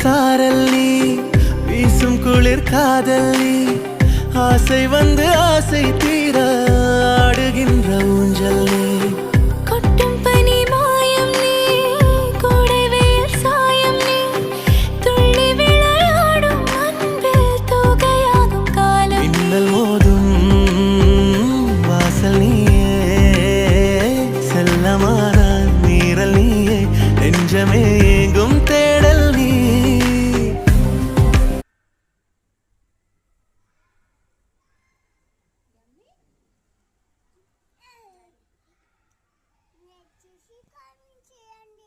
சாரல் நீ வீசும் குளிர் காதல் நீ ஆசை வந்து ஆசை தீர ஆடுகின்ற ஊஞ்சல் நீ கொட்டும் பனி மாயம் நீ கோடை வெயில் சாயம் நீ துள்ளி விளையாடும் அன்பில் தொகையாகும் காலம் மின்னல் மோதும் வாசல் நீயே செல்லமான நீரல் நீயே நெஞ்சமே எங்கும் தேடல் நீ నెక్స్ట్ కామెంట్ చేయండి.